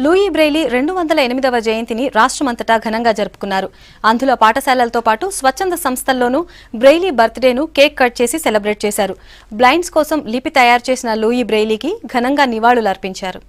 Louis Braille 208వ జయంతిని రాష్ట్రమంతటా ఘనంగా జరుపుకున్నారు. అంధుల పాఠశాలలతో పాటు స్వచ్ఛంద సంస్థల్లోనూ బ్రెయిలీ బర్త్డేను కేక్ కట్ చేసి సెలబ్రేట్ చేశారు. బ్లైండ్స్ కోసం లిపి తయారు చేసిన లూయి బ్రెయిలీకి ఘనంగా నివాళులర్పించారు.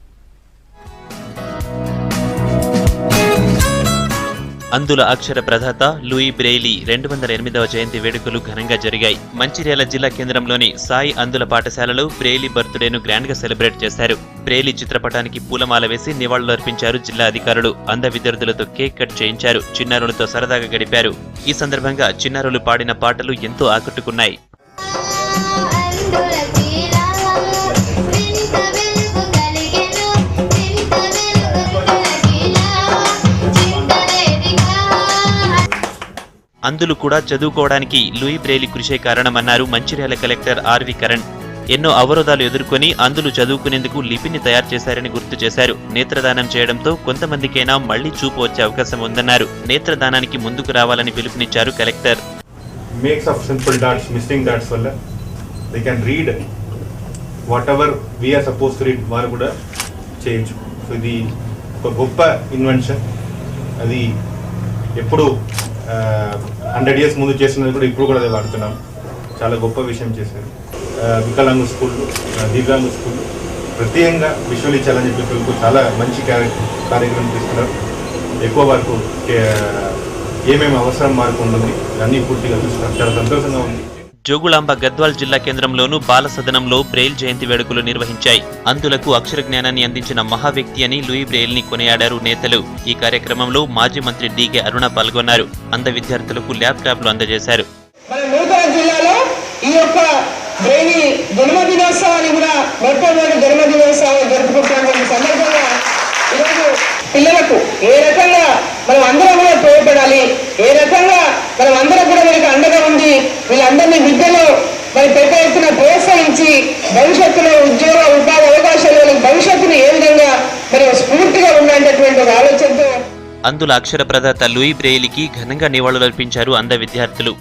అందుల అక్షర ప్రదాత లూయి బ్రెయిలీ 208వ జయంతి వేడుకలు ఘనంగా జరిగాయి. మంచిర్యాల జిల్లా కేంద్రంలోని సాయి అందుల పాఠశాలలో బ్రెయిలీ బర్త్డేను గ్రాండ్ గా సెలబ్రేట్ చేశారు. బ్రెయిలీ చిత్రపటానికి పూలమాల వేసి నివాళులర్పించారు జిల్లా అధికారులు. అంధ విద్యార్థులతో కేక్ కట్ చేయించారు. చిన్నారులతో సరదాగా గడిపారు. ఈ సందర్భంగా చిన్నారులు పాడిన పాటలు ఎంతో ఆకట్టుకున్నాయి. అందులు కూడా చదువుకోవడానికి లూయి బ్రెయిలీ కృషే కారణమన్నారు మంచిర్యాల కలెక్టర్ ఆర్వి కరణ్. ఎన్నో అవరోధాలు ఎదుర్కొని అందులు చదువుకునేందుకు లిపిని తయారు చేశారని గుర్తు చేశారు. నేత్రదానం చేయడంతో కొంతమందికైనా మళ్లీ చూపు వచ్చే అవకాశం ఉందన్నారు. నేత్రదానానికి ముందుకు రావాలని పిలుపునిచ్చారు collector. Makes of simple dots missing dots వల్ల they can read whatever we are suppose to read వారు కూడా చేయొచ్చు. సో ఇది ఒక గొప్ప ఇన్వెన్షన్. అది ఎప్పుడు 100 years ముందు చేస్తున్నది కూడా ఇప్పుడు కూడా అదే వాడుతున్నాం. చాలా గొప్ప విషయం చేశారు. వికలాంగ స్కూళ్ళు, దివ్యాంగ స్కూళ్ళు, ప్రత్యేకంగా విజువల్లీ ఛాలెంజ్ పీపుల్కు చాలా మంచి కార్యక్రమం తీసుకున్నారు. ఎక్కువ వరకు ఏమేమి అవసరం వరకు ఉంటుంది అన్నీ పూర్తిగా చూస్తున్నారు. చాలా సంతోషంగా ఉంది. జోగులాంబ గద్వాల్ జిల్లా కేంద్రంలోనూ బాల సదనంలో బ్రెయిల్ జయంతి వేడుకలు నిర్వహించాయి. అందులకు అక్షర జ్ఞానాన్ని అందించిన మహా వ్యక్తి అని లూయి బ్రెయిల్ని కొనియాడారు నేతలు. ఈ కార్యక్రమంలో మాజీ మంత్రి డీకే అరుణ పాల్గొన్నారు. అంధ విద్యార్థులకు ల్యాప్టాప్లు అందజేశారు. మన నూతన జిల్లాలో ఈ యొక్క బ్రెయిలీ జన్మదినోత్సవాన్ని కూడా మొట్టమొదటి జన్మదినోత్సవాన్ని జరుపుకుంటున్న సందర్భంగా ఈరోజు పిల్లలకు ఏ రకంగా మనం అందరం కూడా తోడ్పడాలి, ఏ రకంగా మనం అందరం కూడా మనకి అండగా ఉండి వీళ్ళందరినీ విద్యలో మరి పెద్ద ఎత్తున ప్రోత్సహించి భవిష్యత్తులో ఉద్యోగ ఉపాధి అవకాశాలు భవిష్యత్తును ఏ విధంగా మరి స్ఫూర్తిగా ఉన్నటువంటి ఒక ఆలోచనతో అందుల అక్షర ప్రదాత లూయి బ్రెయిలీకి ఘనంగా నివాళులర్పించారు అంధ విద్యార్థులు.